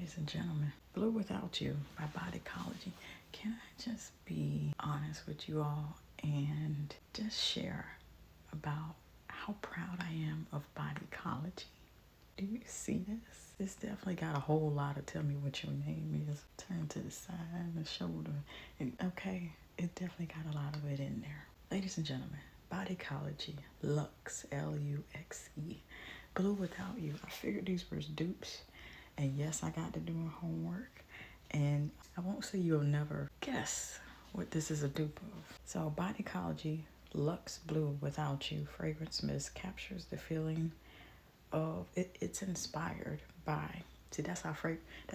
Ladies and gentlemen, Blue Without You by Bodycology. Can I just be honest with you all and just share about how proud I am of Bodycology? Do you see this? This definitely got a whole lot of tell me what your name is. Turn to the side, the shoulder. And okay, it definitely got a lot of it in there. Ladies and gentlemen, Bodycology Luxe, Luxe. Blue Without You. I figured these were dupes. And yes, I got to doing homework. And I won't say you'll never guess what this is a dupe of. So Bodycology Luxe Blue Without You fragrance mist captures the feeling of it's inspired by. See, that's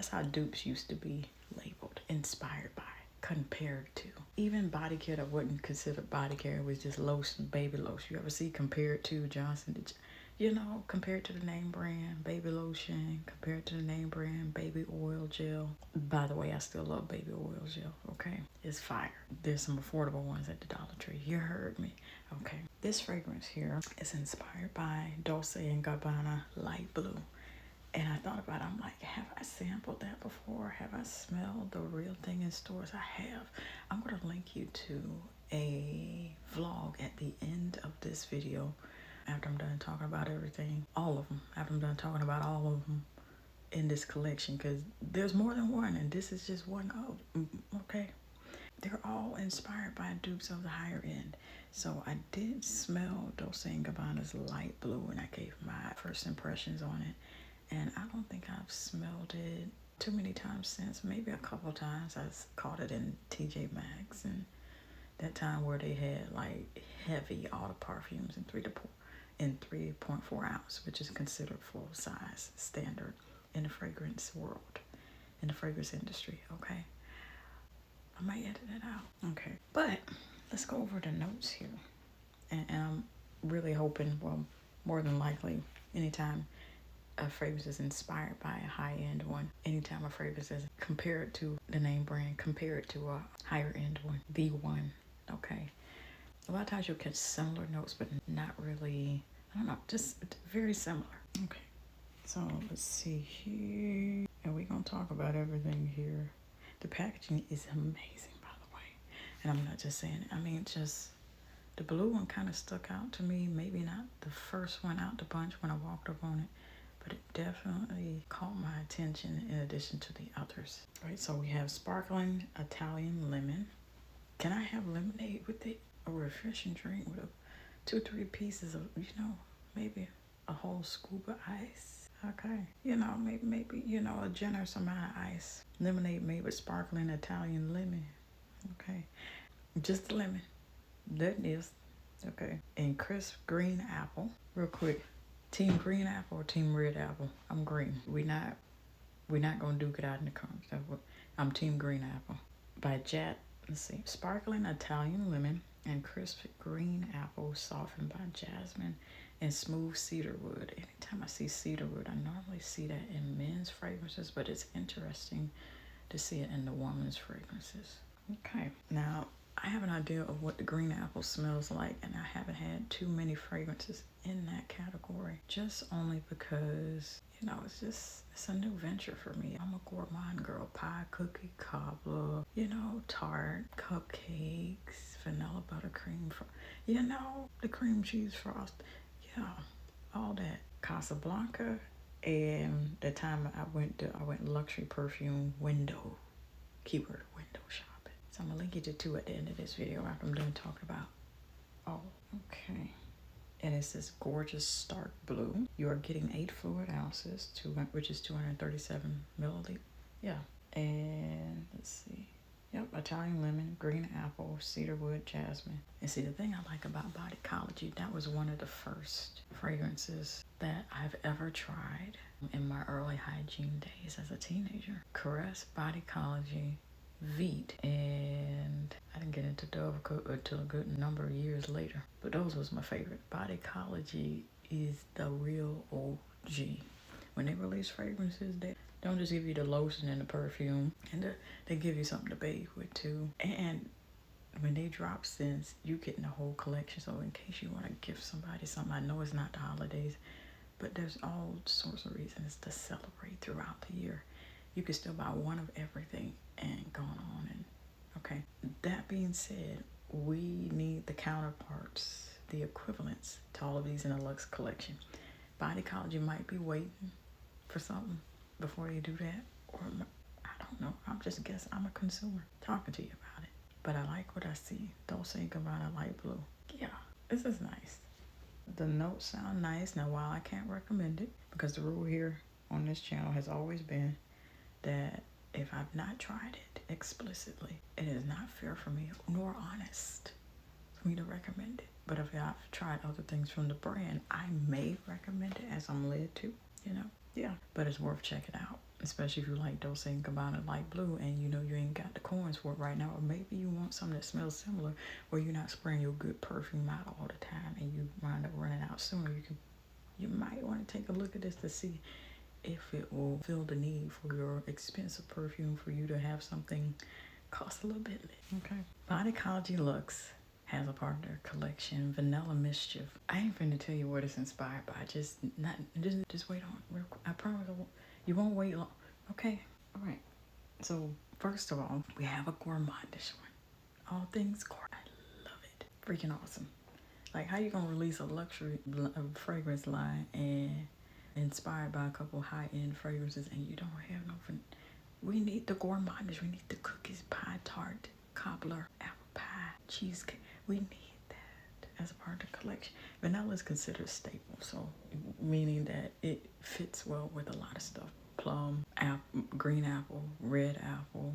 how dupes used to be labeled. Inspired by, compared to. Even body care that wasn't considered body care, it was just lotion, baby lotion. You ever see compared to Johnson? Compared to the name brand baby lotion, compared to the name brand baby oil gel. By the way, I still love baby oil gel, okay? It's fire. There's some affordable ones at the Dollar Tree. You heard me. Okay. This fragrance here is inspired by Dolce & Gabbana Light Blue. And I thought about it. I'm like, have I sampled that before? Have I smelled the real thing in stores? I have. I'm going to link you to a vlog at the end of this video after I'm done talking about everything. All of them. After I'm done talking about all of them in this collection, because there's more than one, and this is just one of them, okay? They're all inspired by dupes of the higher end. So I did smell Dolce & Gabbana's Light Blue, and I gave my first impressions on it. And I don't think I've smelled it too many times since. Maybe a couple times. I caught it in TJ Maxx, and that time where they had like heavy all the perfumes in 3.4 ounce, which is considered full size standard in the fragrance world, in the fragrance industry, okay? I might edit it out, okay? But let's go over the notes here. And I'm really hoping, well, more than likely, anytime a fragrance is inspired by a high-end one, anytime a fragrance is compared to the name brand, compared to a higher-end one, the one, okay? A lot of times you'll catch similar notes, but not really, I don't know, just very similar. Okay, so let's see here. And we're going to talk about everything here. The packaging is amazing, by the way. And I'm not just saying it. I mean, just the blue one kind of stuck out to me. Maybe not the first one out the bunch when I walked up on it, but it definitely caught my attention in addition to the others. All right, so we have sparkling Italian lemon. Can I have lemonade with it? A refreshing drink with 2-3 pieces of, maybe a whole scoop of ice. Okay. Maybe a generous amount of ice. Lemonade made with sparkling Italian lemon. Okay. Just the lemon. That is. Okay. And crisp green apple. Real quick. Team green apple or team red apple? I'm green. We're not gonna duke it out in the comments. I'm team green apple. By Jet. Let's see. Sparkling Italian lemon and crisp green apple softened by jasmine and smooth cedarwood. Anytime I see cedarwood, I normally see that in men's fragrances, but it's interesting to see it in the woman's fragrances. Okay, now I have an idea of what the green apple smells like, and I haven't had too many fragrances in that category, just only because, it's a new venture for me. I'm a gourmand girl. Pie, cookie, cobbler, tart, cupcakes, vanilla buttercream, the cream cheese frost, all that. Casablanca, and the time I went luxury perfume window, keyword window shopping. So I'm gonna link you to two at the end of this video after I'm done talking about all. Okay. And it's this gorgeous stark blue. You are getting 8 fluid ounces, which is 237 milliliters. Yeah. And let's see. Yep, Italian lemon, green apple, cedarwood, jasmine. And see, the thing I like about Bodycology, that was one of the first fragrances that I've ever tried in my early hygiene days as a teenager. Caress, Bodycology, Veet, and I didn't get into Dove until a good number of years later. But those was my favorite. Bodycology is the real OG. When they release fragrances, they don't just give you the lotion and the perfume, and they give you something to bathe with too. And when they drop scents, you get in the whole collection. So in case you want to gift somebody something, I know it's not the holidays, but there's all sorts of reasons to celebrate throughout the year. You can still buy one of everything and go on. And okay, that being said, we need the counterparts, the equivalents to all of these in a Luxe collection. Bodycology might be waiting for something before you do that, or I don't know. I'm just guessing. I'm a consumer talking to you about it, but I like what I see. Dulce & Gabbana light blue. Yeah, this is nice. The notes sound nice. Now, while I can't recommend it, because the rule here on this channel has always been that if I've not tried it explicitly, it is not fair for me nor honest for me to recommend it. But if I've tried other things from the brand, I may recommend it as I'm led to, you know? Yeah, but it's worth checking out, especially if you like Dulce & Gabbana light blue and you know you ain't got the coins for it right now, or maybe you want something that smells similar where you're not spraying your good perfume out all the time and you wind up running out sooner. You might want to take a look at this to see if it will fill the need for your expensive perfume for you to have something cost a little bit less. Okay. Bodycology Luxe has a part of their collection, Vanilla Mischief. I ain't finna tell you what it's inspired by. Just wait on. I promise you won't wait long. Okay. All right. So first of all, we have a gourmandish one. All things gourmand. I love it. Freaking awesome. Like, how you gonna release a luxury fragrance line and inspired by a couple high-end fragrances and you don't have no? We need the gourmandish. We need the cookies, pie tart, cobbler, apple pie, cheesecake. We need that as a part of the collection. Vanilla is considered staple, so meaning that it fits well with a lot of stuff. Plum, apple, green apple, red apple,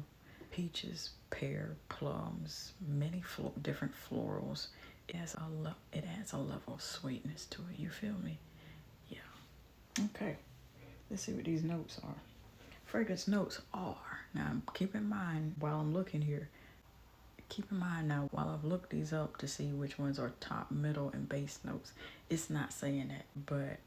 peaches, pear, plums, many different florals. It adds a level of sweetness to it. You feel me? Yeah. Okay. Let's see what these notes are. Fragrance notes are, now keep in mind while I'm looking here, while I've looked these up to see which ones are top, middle, and base notes, it's not saying that, but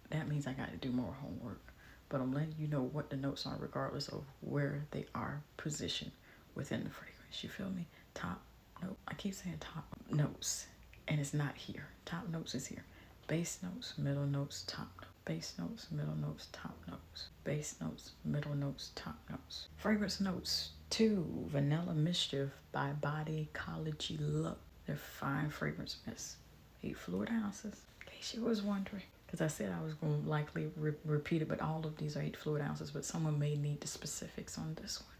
that means I got to do more homework. But I'm letting you know what the notes are regardless of where they are positioned within the fragrance. You feel me? Top note. I keep saying top notes, and it's not here. Top notes is here. Base notes, middle notes, top notes. Base notes, middle notes, top notes. Base notes, middle notes, top notes. Fragrance notes 2, Vanilla Mischief by Bodycology Luxe. They're fine fragrance mist. 8 fluid ounces. In case you was wondering. Because I said I was going to likely repeat it, but all of these are 8 fluid ounces, but someone may need the specifics on this one.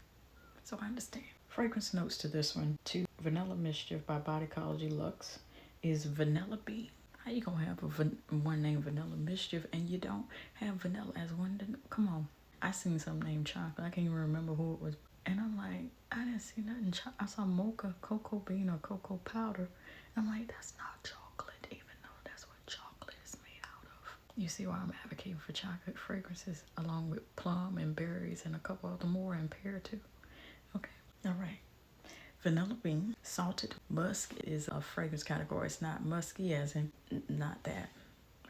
So I understand. Fragrance notes to this one 2, Vanilla Mischief by Bodycology Luxe is vanilla bean. How you gonna have one named Vanilla Mischief and you don't have vanilla as one? Come on. I seen some named chocolate. I can't even remember who it was. And I'm like, I didn't see nothing. I saw mocha, cocoa bean, or cocoa powder. I'm like, that's not chocolate, even though that's what chocolate is made out of. You see why I'm advocating for chocolate fragrances along with plum and berries and a couple other more and pear too. Okay. All right. Vanilla bean, salted musk is a fragrance category. It's not musky as in not that.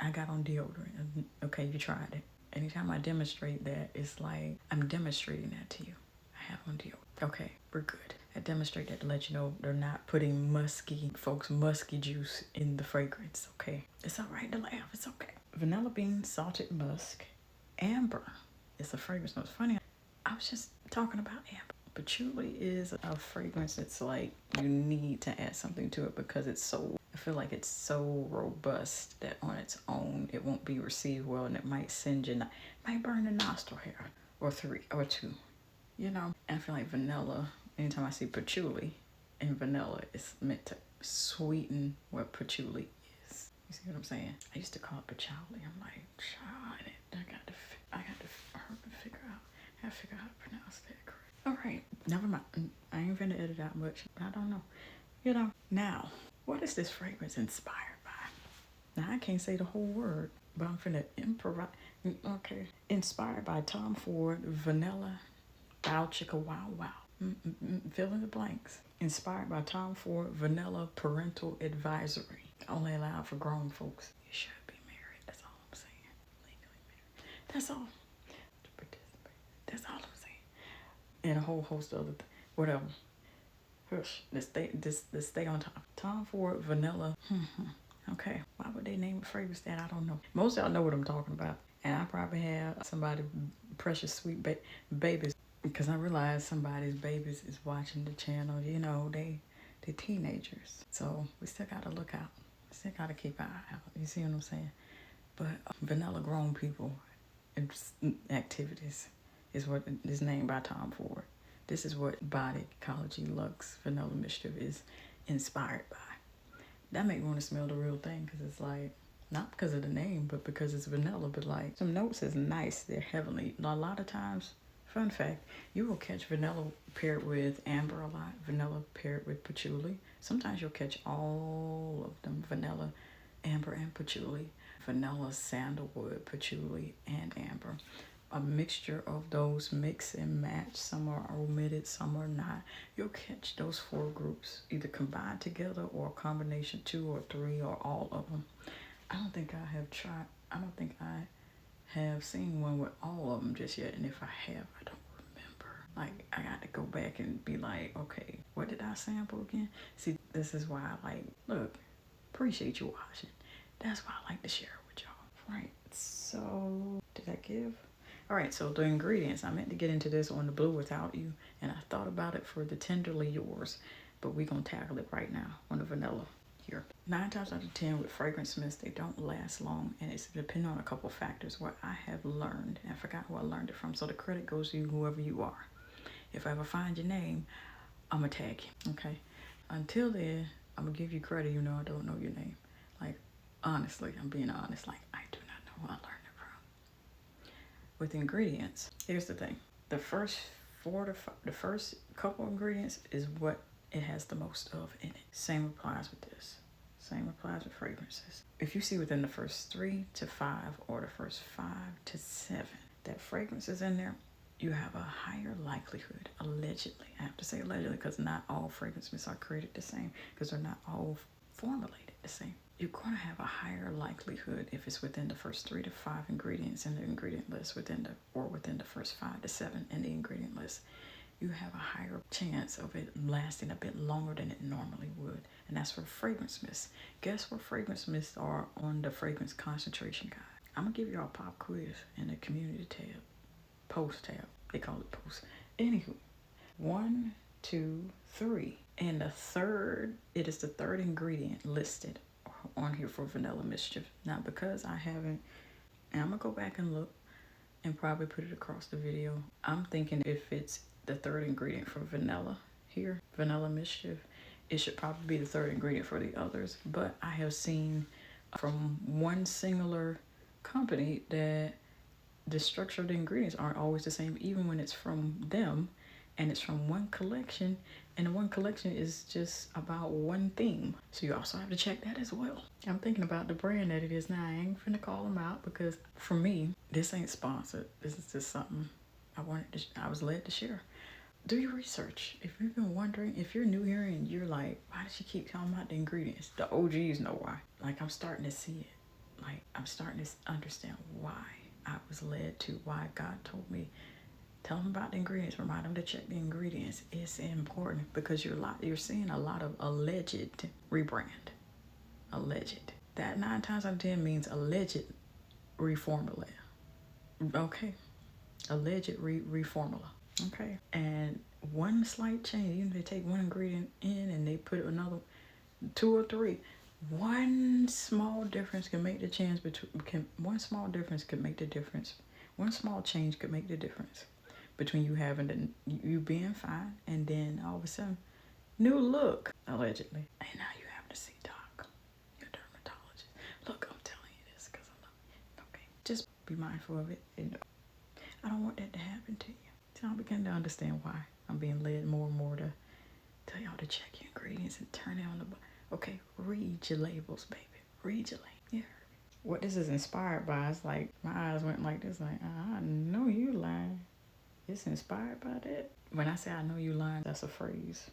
I got on deodorant. Okay, you tried it. Anytime I demonstrate that, it's like I'm demonstrating that to you. I have on deodorant. Okay, we're good. I demonstrate that to let you know they're not putting musky juice in the fragrance. Okay, it's all right to laugh. It's okay. Vanilla bean, salted musk, amber. It's a fragrance note. It's funny. I was just talking about amber. Patchouli is a fragrance that's like you need to add something to it because I feel like it's so robust that on its own it won't be received well and it might might burn the nostril hair or 2, you know. And I feel like vanilla, anytime I see patchouli and vanilla, it's meant to sweeten what patchouli is. You see what I'm saying? I used to call it patchouli. I'm like, trying it. I got to figure out how to pronounce that correct. All right, never mind. I ain't finna edit out much. I don't know. You know, now, what is this fragrance inspired by? Now, I can't say the whole word, but I'm finna improvise. Okay. Inspired by Tom Ford, Vanilla, Bow Chicka Wow Wow. Fill in the blanks. Inspired by Tom Ford, Vanilla Parental Advisory. Only allowed for grown folks. You should be married. That's all I'm saying. Legally married. That's all. To participate. That's all I'm saying. And a whole host of other whatever. Hush. Let's stay on top. Tom Ford Vanilla. Okay. Why would they name a fragrance that? I don't know. Most of y'all know what I'm talking about. And I probably have somebody precious sweet babies Because I realize somebody's babies is watching the channel. You know, they're teenagers. So we still got to look out. We still got to keep our eye out. You see what I'm saying? But vanilla grown people activities is what is named by Tom Ford. This is what Bodycology Luxe Vanilla Mischief is inspired by. That make me want to smell the real thing, because it's like, not because of the name, but because it's vanilla. But like, some notes is nice. They're heavenly. A lot of times, fun fact, you will catch vanilla paired with amber a lot. Vanilla paired with patchouli. Sometimes you'll catch all of them. Vanilla, amber, and patchouli. Vanilla, sandalwood, patchouli, and amber. A mixture of those mix and match. Some are omitted, some are not. You'll catch those 4 groups either combined together or a combination 2 or 3 or all of them. I don't think I have seen one with all of them just yet. And if I have, I don't remember. Like, I got to go back and be like, okay, what did I sample again? See, this is why I like, look, appreciate you watching. That's why I like to share with y'all. Right, so did I give? All right, so the ingredients. I meant to get into this on the Blue Without You, and I thought about it for the Tenderly Yours, but we're going to tackle it right now on the vanilla here. 9 times out of 10 with fragrance mists, they don't last long, and it's depending on a couple factors. What I have learned, and I forgot who I learned it from, so the credit goes to you, whoever you are. If I ever find your name, I'm going to tag you, okay? Until then, I'm going to give you credit, I don't know your name. Like, honestly, I'm being honest, like, I do not know who I learned it from. With ingredients, here's the thing. The first couple ingredients is what it has the most of in it. Same applies with this. Same applies with fragrances. If you see within the first 3 to 5 or the first 5 to 7 that fragrance is in there, you have a higher likelihood, allegedly. I have to say allegedly because not all fragrance mists are created the same, because they're not all formulated the same. You're going to have a higher likelihood if it's within the first 3 to 5 ingredients in the ingredient list, within the first 5 to 7 in the ingredient list. You have a higher chance of it lasting a bit longer than it normally would. And that's for fragrance mists. Guess what fragrance mists are on the fragrance concentration guide? I'm going to give y'all a pop quiz in the community tab. Post tab. They call it post. Anywho, 1, 2, 3. And it is the third ingredient listed on here for Vanilla Mischief. Now, because I haven't, and I'm going to go back and look and probably put it across the video. I'm thinking if it's the third ingredient for vanilla here, Vanilla Mischief, it should probably be the third ingredient for the others. But I have seen from one singular company that the structure of the ingredients aren't always the same, even when it's from them and it's from one collection, and the one collection is just about one theme. So you also have to check that as well. I'm thinking about the brand that it is now. I ain't finna call them out because for me, this ain't sponsored. This is just something I was led to share. Do your research. If you've been wondering, if you're new here and you're like, why does she keep talking about the ingredients? The OGs know why. Like, I'm starting to see it. Like, I'm starting to understand why I was led to, why God told me, tell them about the ingredients, remind them to check the ingredients. It's important because you're seeing a lot of alleged rebrand. Alleged. That 9 times out of 10 means alleged reformula. Okay. Alleged reformula. Okay. And one slight change, even if they take one ingredient in and they put another 2 or 3, one small difference can make the change one small difference could make the difference. One small change could make the difference between you being fine and then all of a sudden new look, allegedly. And now you have to see doc, your dermatologist. Look, I'm telling you this because I love you. Okay, just be mindful of it. And I don't want that to happen to you. So I'm beginning to understand why I'm being led more and more to tell y'all to check your ingredients and turn it on the. Okay, read your labels, baby. Read your labels. Yeah. What this is inspired by is like my eyes went like this, like I know you lying. It's inspired by that. When I say I know you lying, that's a phrase.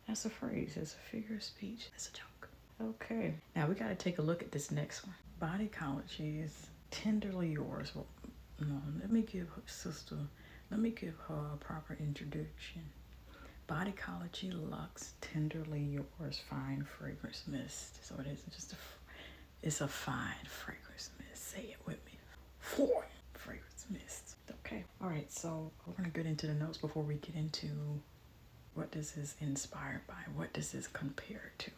That's a phrase. It's a figure of speech. It's a joke. Okay. Now we got to take a look at this next one. Bodycology is Tenderly Yours. Well, no, let me give her a proper introduction. Bodycology Luxe Tenderly Yours Fine Fragrance Mist. So it is just it's a fine fragrance mist. Say it with me. 4 fragrance mists. Okay. All right, so we're going to get into the notes before we get into what this is inspired by. What does this compare to?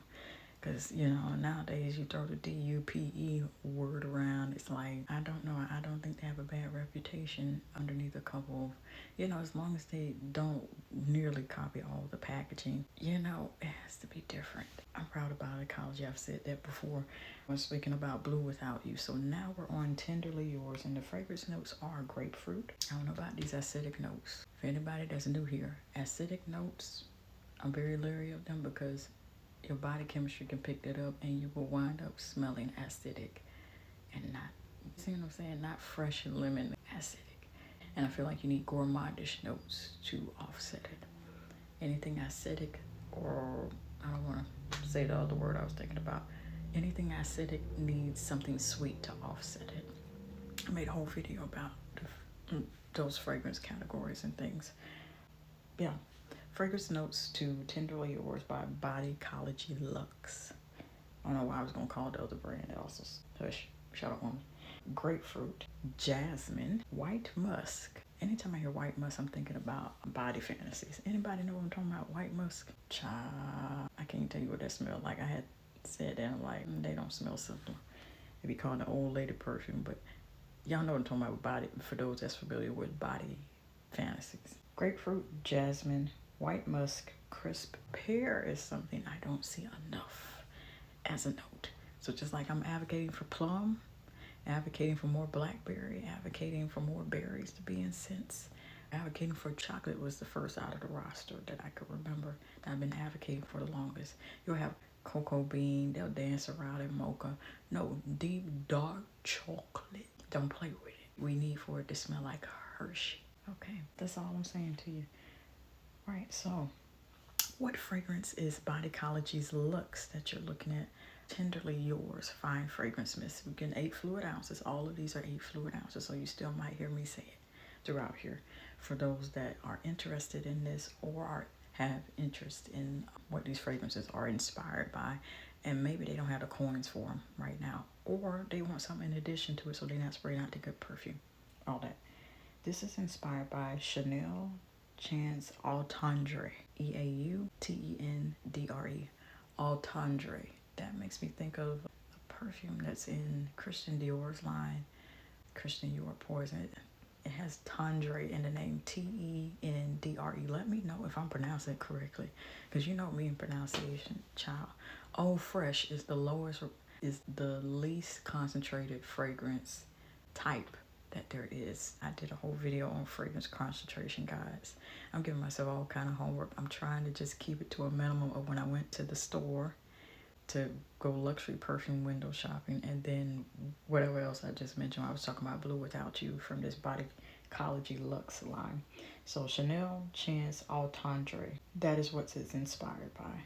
Because, you know, nowadays you throw the DUPE word around. It's like, I don't know. I don't think they have a bad reputation underneath a couple of, you know, as long as they don't nearly copy all the packaging, you know, it has to be different. I'm proud of Bodycology. I've said that before when speaking about Blue Without You. So now we're on Tenderly Yours, and the fragrance notes are grapefruit. I don't know about these acidic notes. For anybody that's new here, acidic notes, I'm very leery of them because your body chemistry can pick that up and you will wind up smelling acidic and not, see what I'm saying? Not fresh and lemon, acidic. And I feel like you need gourmandish notes to offset it. Anything acidic, or I don't want to say the other word I was thinking about, anything acidic needs something sweet to offset it. I made a whole video about those fragrance categories and things. Yeah. Fragrance notes to Tenderly Yours by Bodycology Luxe. I don't know why I was going to call it the other brand. Also, hush, shut up, woman. Grapefruit, jasmine, white musk. Anytime I hear white musk, I'm thinking about body fantasies. Anybody know what I'm talking about? White musk? Child, I can't tell you what that smells like. I had said that, I'm like, they don't smell similar. It'd be called an old lady perfume, but y'all know what I'm talking about with body, for those that's familiar with body fantasies. Grapefruit, jasmine, white musk, crisp pear is something I don't see enough as a note. So just like I'm advocating for plum, advocating for more blackberry, advocating for more berries to be in scents, advocating for chocolate was the first out of the roster that I could remember that I've been advocating for the longest. You'll have cocoa bean, they'll dance around in mocha. No, deep dark chocolate. Don't play with it. We need for it to smell like Hershey. Okay, that's all I'm saying to you. Right, so what fragrance is Bodycology's Luxe that you're looking at? Tenderly Yours Fine Fragrance Mist. We're getting 8 fluid ounces. All of these are 8 fluid ounces, so you still might hear me say it throughout here. For those that are interested in this or have interest in what these fragrances are inspired by, and maybe they don't have the coins for them right now, or they want something in addition to it so they're not spraying out the good perfume, all that. This is inspired by Chanel Chance Altendre, Eautendre, Altendre. That makes me think of a perfume that's in Christian Dior's line, Christian Dior Poison. It has Tendre in the name, Tendre. Let me know if I'm pronouncing it correctly, because you know me in pronunciation, child. Eau Fresh is the least concentrated fragrance type that there is. I did a whole video on fragrance concentration guides. I'm giving myself all kind of homework. I'm trying to just keep it to a minimum of when I went to the store to go luxury perfume window shopping, and then whatever else I just mentioned. I was talking about Blue Without You from this Bodycology Luxe line. So Chanel Chance Altendre, that is what it's inspired by.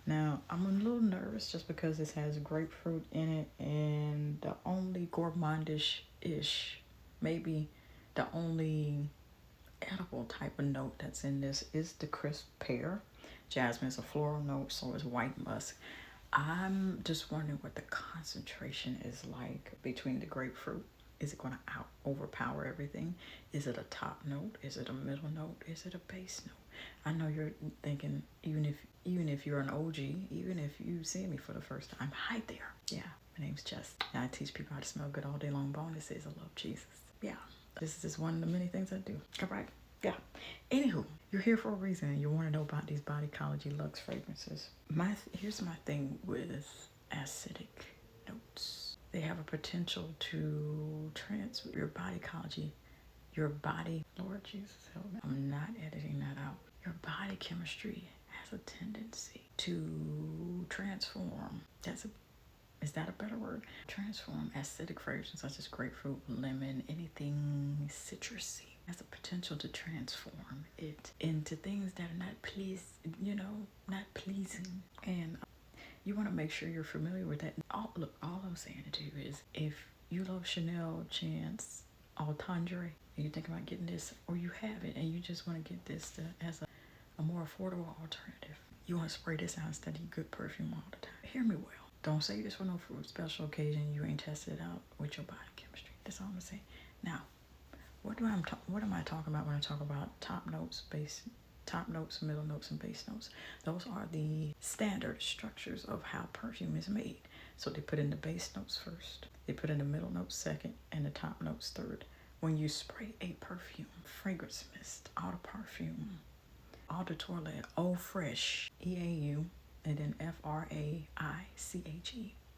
Now, I'm a little nervous just because this has grapefruit in it, and the only gourmandish-ish, maybe the only edible type of note that's in this is the crisp pear. Jasmine is a floral note, so is white musk. I'm just wondering what the concentration is like between the grapefruit. Is it going to overpower everything? Is it a top note? Is it a middle note? Is it a base note? I know you're thinking, even if you're an OG, even if you see me for the first time, hi there. Yeah, my name's Jess. And I teach people how to smell good all day long. Bonus is I love Jesus. Yeah, this is just one of the many things I do. All right. Yeah. Anywho, you're here for a reason and you want to know about these Bodycology Luxe fragrances. Here's my thing with acidic notes. They have a potential to transfer your Bodycology, Lord Jesus help me. I'm not editing that out. Your body chemistry has a tendency to transform. Is that a better word? Transform acidic fragrances such as grapefruit, lemon, anything citrusy has the potential to transform it into things that are not pleasing. And you want to make sure you're familiar with that. All I'm saying to you is, if you love Chanel Chance Altendre and you think about getting this, or you have it and you just want to get this as a more affordable alternative, you want to spray this out instead of good perfume all the time. Hear me well. Don't say this for no special occasion. You ain't tested it out with your body chemistry. That's all I'm saying. Now, What am I talking about when I talk about top notes, middle notes, and base notes? Those are the standard structures of how perfume is made. So they put in the base notes first, they put in the middle notes second, and the top notes third. When you spray a perfume, fragrance mist, eau de parfum, eau de toilette, eau fresh, EAU, and then FRAICHE.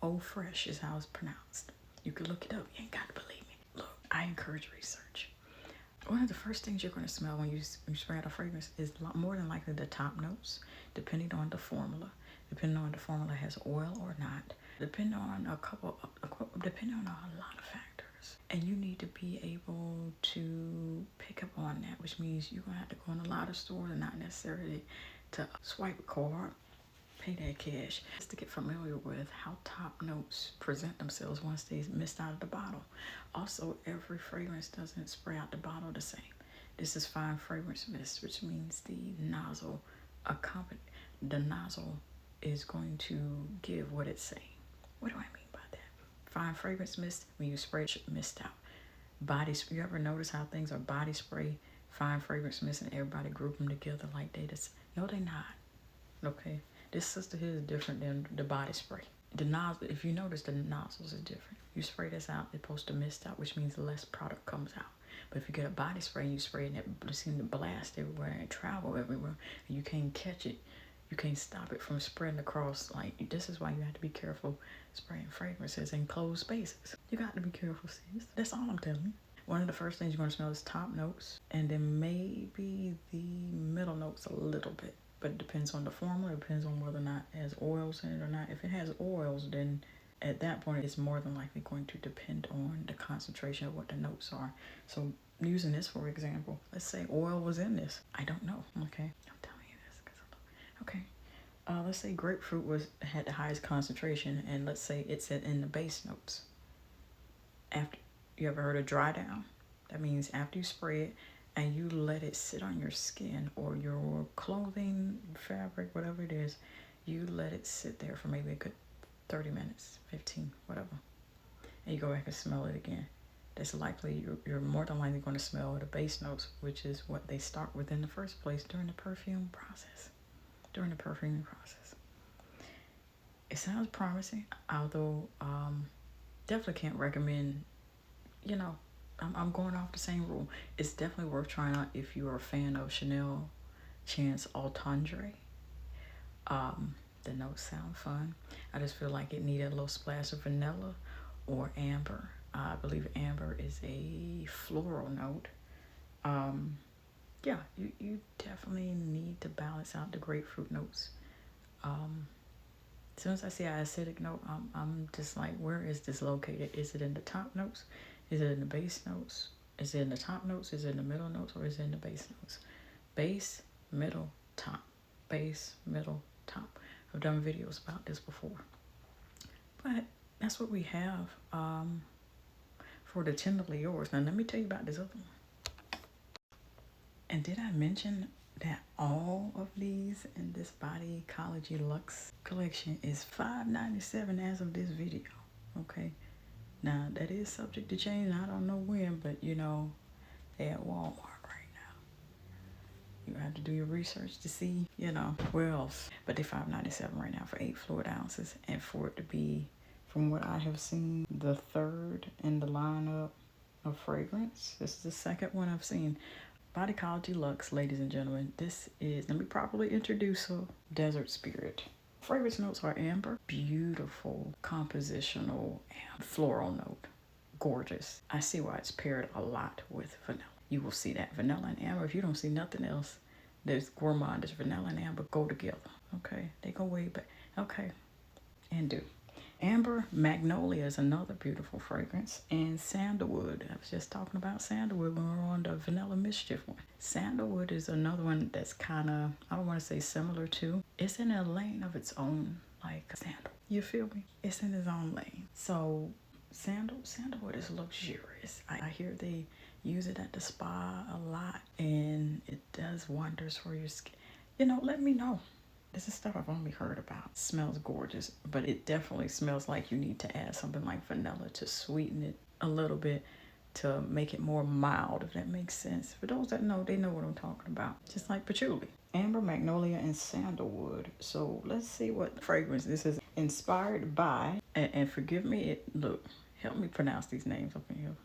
Eau fresh is how it's pronounced. You can look it up. You ain't got to believe me. Look, I encourage research. One of the first things you're going to smell when you spray out a fragrance is more than likely the top notes, depending on the formula. Depending on if the formula has oil or not. Depending on depending on a lot of factors. And you need to be able to pick up on that, which means you're going to have to go in a lot of stores and not necessarily to swipe a card, pay that cash, just to get familiar with how top notes present themselves once they mist out of the bottle. Also, every fragrance doesn't spray out the bottle the same. This is fine fragrance mist, which means the nozzle is going to give what it's saying. What do I mean by that? Fine fragrance mist, when you spray it, should mist out. You ever notice how things are body spray, fine fragrance mist, and everybody group them together like they just, no, they're not. Okay, this sister here is different than the body spray. The nozzle, if you notice, the nozzles is different. You spray this out, it's supposed to mist out, which means less product comes out. But if you get a body spray and you spray it, it seems to blast everywhere and travel everywhere, and you can't catch it. You can't stop it from spreading across. Like, this is why you have to be careful spraying fragrances in closed spaces. You got to be careful, sis. That's all I'm telling you. One of the first things you're going to smell is top notes, and then maybe the middle notes a little bit. But it depends on the formula. It depends on whether or not it has oils in it or not. If it has oils, then at that point, it's more than likely going to depend on the concentration of what the notes are. So using this, for example, let's say oil was in this. I don't know, okay? I'm telling you this because okay. Let's say grapefruit had the highest concentration, and let's say it's in the base notes. After you ever heard of dry down? That means after you spray it and you let it sit on your skin or your clothing, fabric, whatever it is, you let it sit there for maybe a good 30 minutes, 15, whatever. And you go back and smell it again. That's likely, you're more than likely going to smell the base notes, which is what they start with in the first place during the perfuming process. It sounds promising, although definitely can't recommend, I'm going off the same rule. It's definitely worth trying out if you're a fan of Chanel Chance Entendre. The notes sound fun. I just feel like it needed a little splash of vanilla or amber. I believe amber is a floral note. Yeah, you definitely need to balance out the grapefruit notes. As soon as I see an acidic note, I'm just like, where is this located? Is it in the top notes? Is it in the base notes? Is it in the top notes? Is it in the middle notes? Or is it in the base notes? Base, middle, top. Base, middle, top. I've done videos about this before. But that's what we have for the Tenderly Yours. Now, let me tell you about this other one. And did I mention that all of these in this Bodycology Luxe collection is $5.97 as of this video? Okay. Now, that is subject to change. I don't know when, but, they're at Walmart right now. You have to do your research to see, where else. But they're $5.97 right now for 8 fluid ounces. And for it to be, from what I have seen, the third in the lineup of fragrance. This is the second one I've seen. Bodycology Luxe, ladies and gentlemen. This is, let me properly introduce her, Desert Spirit. Fragrance notes are amber, beautiful, compositional, and floral note. Gorgeous. I see why it's paired a lot with vanilla. You will see that vanilla and amber. If you don't see nothing else, there's gourmand, there's vanilla and amber go together. Okay, they go way back. Okay, and do. Amber Magnolia is another beautiful fragrance, and Sandalwood. I was just talking about Sandalwood when we were on the Vanilla Mischief one. Sandalwood is another one that's kind of, I don't want to say similar to. It's in a lane of its own, like sandal. You feel me? It's in its own lane. So Sandalwood is luxurious. I hear they use it at the spa a lot, and it does wonders for your skin. Let me know. This is stuff I've only heard about. Smells gorgeous, but it definitely smells like you need to add something like vanilla to sweeten it a little bit. to make it more mild, if that makes sense. For those that know, they know what I'm talking about. Just like patchouli. Amber, magnolia, and sandalwood. So let's see what fragrance this is inspired by. And forgive me, look, help me pronounce these names up in here.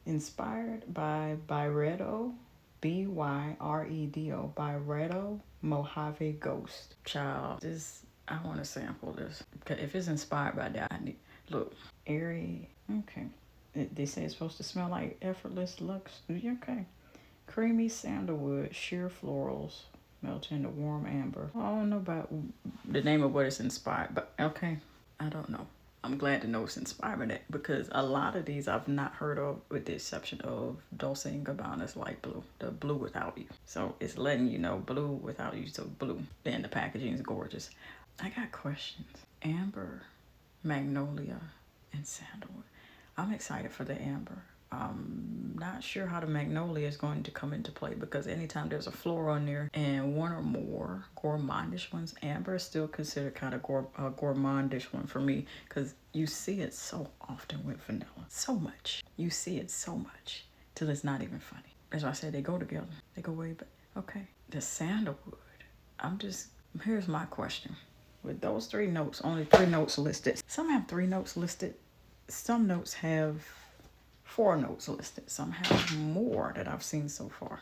Inspired by Byredo, Byredo, Byredo Mojave Ghost. Child, I want to sample this. Because if it's inspired by that, I need, look, airy, okay. They say it's supposed to smell like effortless luxe. Okay. Creamy sandalwood, sheer florals, melt into warm amber. I don't know about the name of what it's inspired, but okay. I don't know. I'm glad to know it's inspired by that, because a lot of these I've not heard of, with the exception of Dolce & Gabbana's Light Blue, the blue without you. So it's letting you know blue without you, so blue. Then the packaging is gorgeous. I got questions. Amber, magnolia, and sandalwood. I'm excited for the amber. I'm not sure how the magnolia is going to come into play, because anytime there's a floral on there and one or more gourmandish ones, amber is still considered kind of a gourmandish one for me, because you see it so often with vanilla. So much. You see it so much till it's not even funny. As I said, they go together. They go way back. Okay. The sandalwood. Here's my question. With those 3 notes, only 3 notes listed. Some have 3 notes listed. Some notes have 4 notes listed. Some have more that I've seen so far.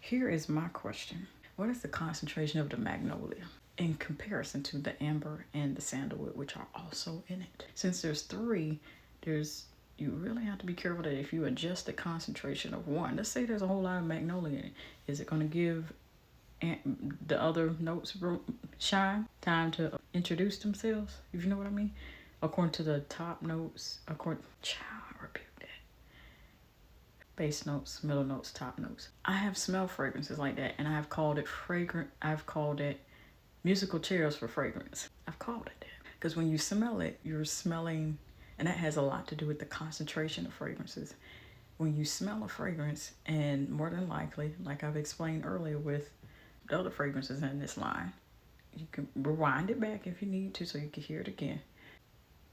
Here is my question. What is the concentration of the magnolia in comparison to the amber and the sandalwood, which are also in it? Since there's 3, you really have to be careful that if you adjust the concentration of one, let's say there's a whole lot of magnolia in it, is it going to give the other notes shine, time to introduce themselves, if you know what I mean? According to the top notes, repeat that. Base notes, middle notes, top notes. I have smelled fragrances like that, and I have called it fragrant. I've called it musical chairs for fragrance. I've called it that. Because when you smell it, you're smelling, and that has a lot to do with the concentration of fragrances. When you smell a fragrance, and more than likely, like I've explained earlier with the other fragrances in this line, you can rewind it back if you need to so you can hear it again.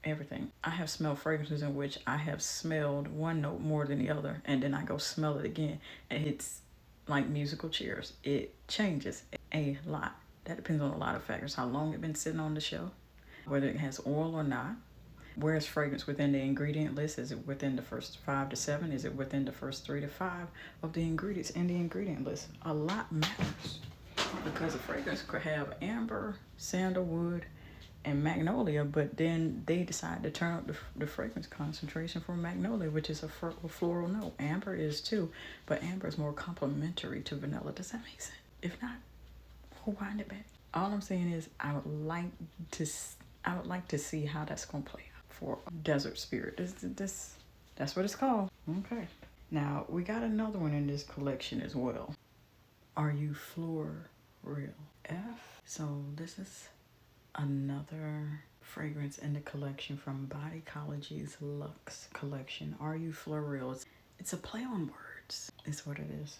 Everything. I have smelled fragrances in which I have smelled one note more than the other, and then I go smell it again, and it's like musical chairs. It changes a lot. That depends on a lot of factors. How long it's been sitting on the shelf, whether it has oil or not. Where is fragrance within the ingredient list? Is it within the first 5 to 7? Is it within the first 3 to 5 of the ingredients in the ingredient list? A lot matters, because a fragrance could have amber, sandalwood, and magnolia, but then they decide to turn up the fragrance concentration for magnolia, which is a floral note. Amber is too, but amber is more complementary to vanilla. Does that make sense? If not, rewind it back. All I'm saying is I would like to see how that's gonna play out for Desert Spirit. That's what it's called. Okay. Now we got another one in this collection as well. Are You Floral F? So this is another fragrance in the collection from Bodycology's Luxe collection. Are You Floral? It's a play on words, is what it is.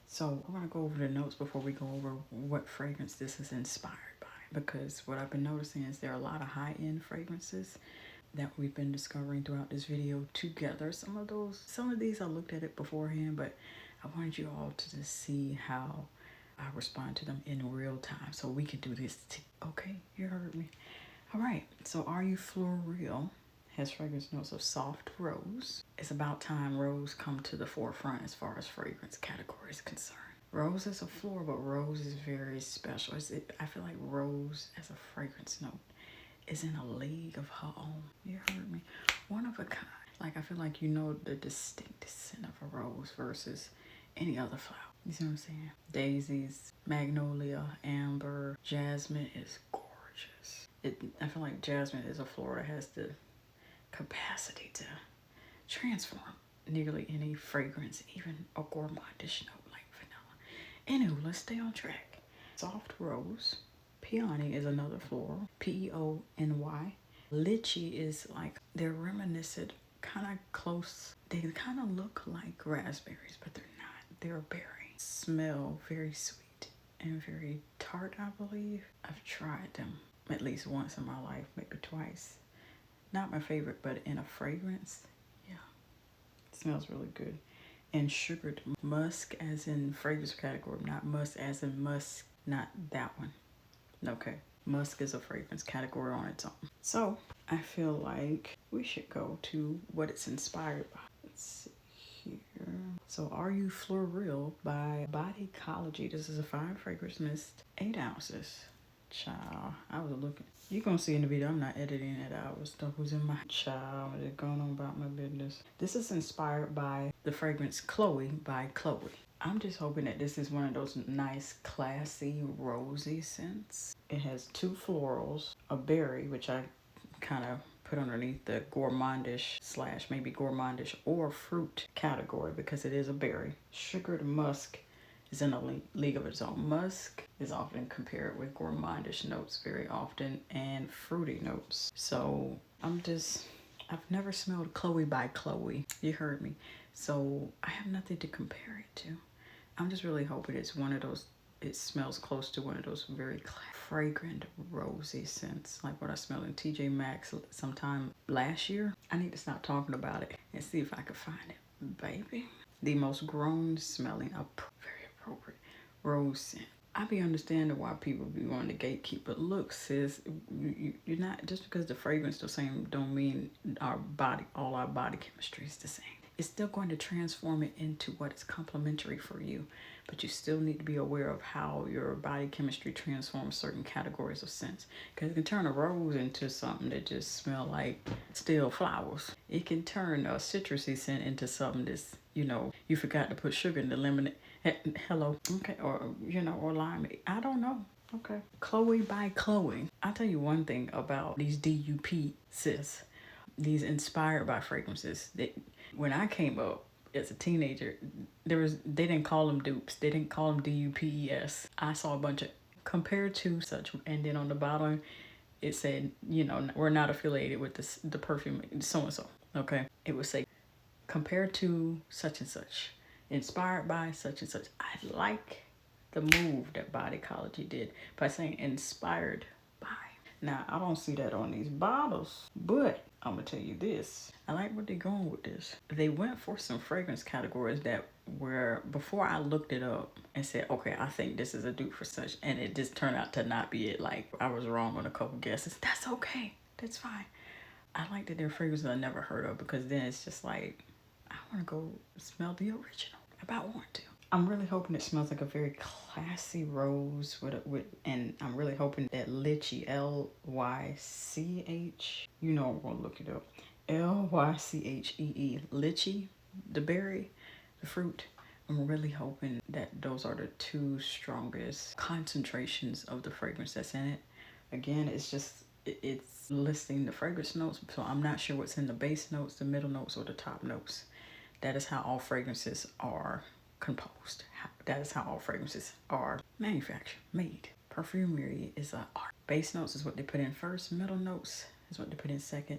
So we're going to go over the notes before we go over what fragrance this is inspired by, because what I've been noticing is there are a lot of high-end fragrances that we've been discovering throughout this video together. Some of these I looked at it beforehand, but I wanted you all to just see how I respond to them in real time, so we can do this okay, you heard me. All right, so Are You Floral has fragrance notes of soft rose. It's about time rose come to the forefront as far as fragrance category is concerned. Rose is a floral, but rose is very special. I feel like rose as a fragrance note is in a league of her own. You heard me. One of a kind. Like, I feel like you know the distinct scent of a rose versus any other flower. You see what I'm saying? Daisies, magnolia, amber, jasmine is gorgeous. I feel like jasmine is a flower that has the capacity to transform nearly any fragrance, even a gourmandish note like vanilla. Anywho, let's stay on track. Soft rose. Peony is another floral. Peony. Lychee is like, they're reminiscent, kind of close. They kind of look like raspberries, but they're not. They're a berry. Smell very sweet and very tart, I believe. I've tried them at least once in my life, maybe twice. Not my favorite, but in a fragrance, yeah. smells really good. And sugared musk, as in fragrance category, not musk as in musk, not that one. Okay. Musk is a fragrance category on its own. So I feel like we should go to what it's inspired by. Let's see here. So Are You Floral by Bodycology. This is a fine fragrance mist, 8 ounces. Child, I was looking. You're going to see in the video, I'm not editing it out. Stuff was in my child. It's going on about my business. This is inspired by the fragrance Chloe by Chloe. I'm just hoping that this is one of those nice, classy, rosy scents. It has 2 florals, a berry, which I kind of put underneath the gourmandish / maybe gourmandish or fruit category because it is a berry. Sugared musk is in a league of its own. Musk is often compared with gourmandish notes very often and fruity notes. So I've never smelled Chloe by Chloe. You heard me. So I have nothing to compare it to. I'm just really hoping it's one of those, it smells close to one of those very fragrant, rosy scents, like what I smelled in TJ Maxx sometime last year. I need to stop talking about it and see if I can find it. Baby, the most grown smelling, very appropriate rose scent. I be understanding why people be wanting to gatekeep, but look, sis, you're not, just because the fragrance the same don't mean all our body chemistry is the same. It's still going to transform it into what is complementary for you, but you still need to be aware of how your body chemistry transforms certain categories of scents. Because it can turn a rose into something that just smell like still flowers. It can turn a citrusy scent into something that's, you forgot to put sugar in the lemonade. Hello. Okay. Or, or lime. I don't know. Okay. Chloe by Chloe. I'll tell you one thing about these DUP, sis. These inspired by fragrances. When I came up as a teenager, they didn't call them dupes. They didn't call them DUPES. I saw a bunch of compared to such, and then on the bottom it said, we're not affiliated with the perfume so and so. Okay, it would say compared to such and such, inspired by such and such. I like the move that Bodycology did by saying inspired by. Now, I don't see that on these bottles, but I'm going to tell you this. I like what they're going with this. They went for some fragrance categories that were, before I looked it up and said, okay, I think this is a dupe for such, and it just turned out to not be it. Like, I was wrong on a couple guesses. That's okay. That's fine. I like that they're fragrances I never heard of, because then it's just like, I want to go smell the original. I about want to. I'm really hoping it smells like a very classy rose and I'm really hoping that lychee, Lych, I'm gonna look it up. Lychee, lychee, the berry, the fruit. I'm really hoping that those are the 2 strongest concentrations of the fragrance that's in it. Again, it's listing the fragrance notes, so I'm not sure what's in the base notes, the middle notes, or the top notes. That is how all fragrances are composed. That is how all fragrances are manufactured, made. Perfumery is an art. Base notes is what they put in first. Middle notes is what they put in second.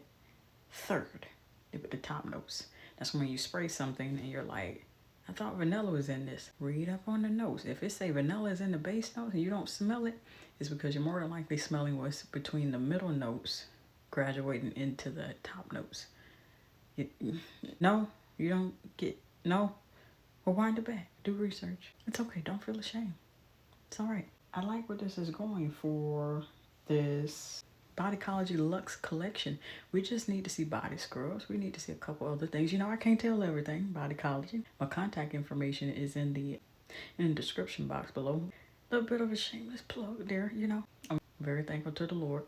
Third, they put the top notes. That's when you spray something and you're like, I thought vanilla was in this. Read up on the notes. If it say vanilla is in the base notes and you don't smell it, it's because you're more than likely smelling what's between the middle notes graduating into the top notes. No, you don't get, no. Well, wind it back. Do research. It's okay. Don't feel ashamed. It's all right. I like what this is going for, this Bodycology Luxe collection. We just need to see body scrubs. We need to see a couple other things. I can't tell everything. Bodycology. My contact information is in the description box below. A little bit of a shameless plug there, I'm very thankful to the Lord.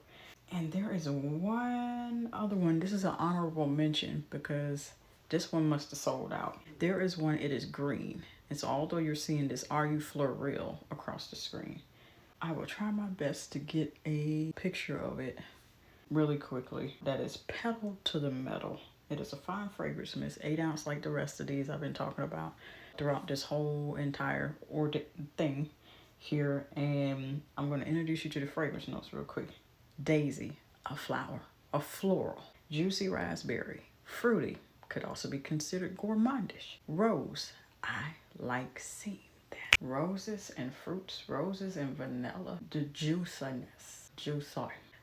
And there is one other one. This is an honorable mention because this one must have sold out. There is one, it is green. And so although you're seeing this Are You Floral across the screen, I will try my best to get a picture of it really quickly. That is Pedal to the Metal. It is a fine fragrance mist, 8 ounce like the rest of these I've been talking about throughout this whole entire thing here. And I'm going to introduce you to the fragrance notes real quick. Daisy, a flower, a floral, juicy raspberry, fruity, could also be considered gourmandish. Rose, I like seeing that. Roses and fruits, roses and vanilla. The juiciness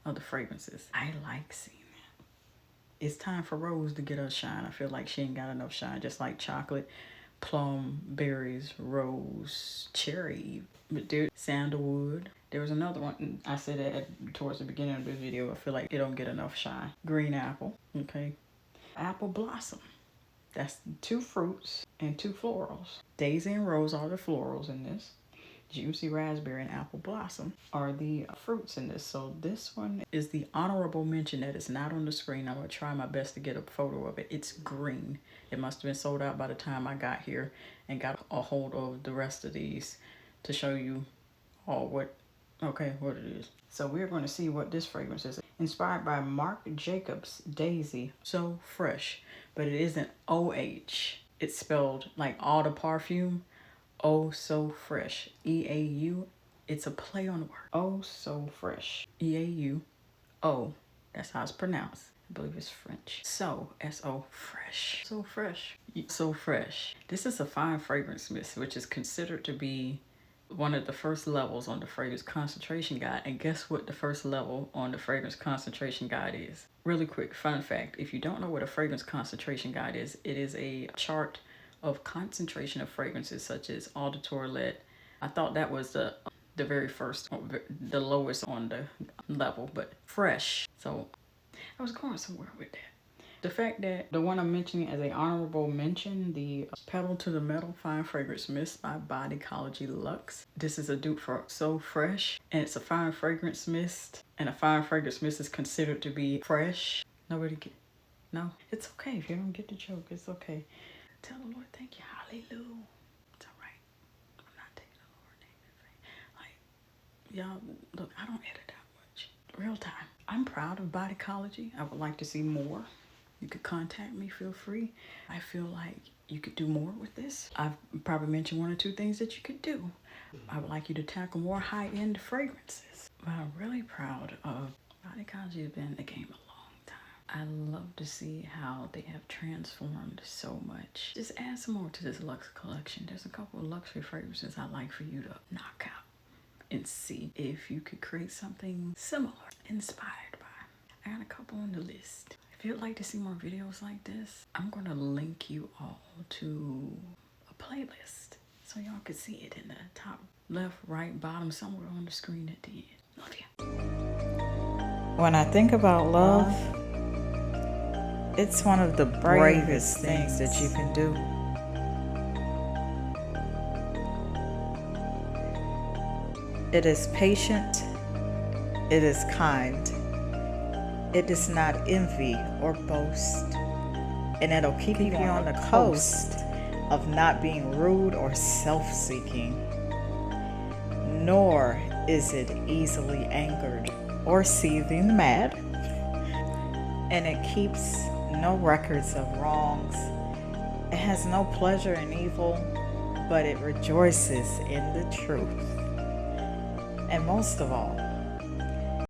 of the fragrances, I like seeing that. It's time for Rose to get her shine. I feel like she ain't got enough shine, just like chocolate, plum, berries, rose, cherry, but dude, sandalwood. There was another one, I said that towards the beginning of the video. I feel like it don't get enough shine. Green apple, okay. Apple blossom. That's 2 fruits and 2 florals. Daisy and rose are the florals in this. Juicy raspberry and apple blossom are the fruits in this. So this one is the honorable mention that is not on the screen. I'm going to try my best to get a photo of it. It's green. It must have been sold out by the time I got here and got a hold of the rest of these to show you all what it is. So we're going to see what this fragrance is. Inspired by Marc Jacobs Daisy. So fresh, but it isn't OH. It's spelled like eau de parfum. Oh so fresh. EAU. It's a play on the word. Oh so fresh. EAU. Oh. That's how it's pronounced. I believe it's French. So SO fresh. So fresh. So fresh. This is a fine fragrance mist, which is considered to be one of the first levels on the fragrance concentration guide. And guess what the first level on the fragrance concentration guide is? Really quick fun fact. If you don't know what a fragrance concentration guide is, it is a chart of concentration of fragrances such as eau de toilette. I thought that was the very first, the lowest on the level, but fresh. So I was going somewhere with that. The fact that the one I'm mentioning as a honorable mention, the Pedal to the Metal Fine Fragrance Mist by Bodycology Luxe. This is a dupe for So Fresh, and it's a fine fragrance mist, and a fine fragrance mist is considered to be fresh. Nobody get, no, it's okay if you don't get the joke, it's okay. Tell the Lord, thank you, hallelujah. It's all right. I'm not taking the Lord name in vain. Like, y'all, look, I don't edit that much. Real time. I'm proud of Bodycology. I would like to see more. You could contact me, feel free. I feel like you could do more with this. I've probably mentioned 1 or 2 things that you could do. I would like you to tackle more high-end fragrances. But I'm really proud of Bodycology. Has been in the game a long time. I love to see how they have transformed so much. Just add some more to this Luxe collection. There's a couple of luxury fragrances I'd like for you to knock out and see if you could create something similar, inspired by. I got a couple on the list. If you'd like to see more videos like this, I'm going to link you all to a playlist so y'all can see it in the top left, right, bottom, somewhere on the screen at the end. Love you. When I think about love, it's one of the bravest things that you can do. It is patient. It is kind. It does not envy or boast, and it'll keep you on the coast of not being rude or self-seeking. Nor is it easily angered or seething mad, and it keeps no records of wrongs. It has no pleasure in evil, but it rejoices in the truth. And most of all,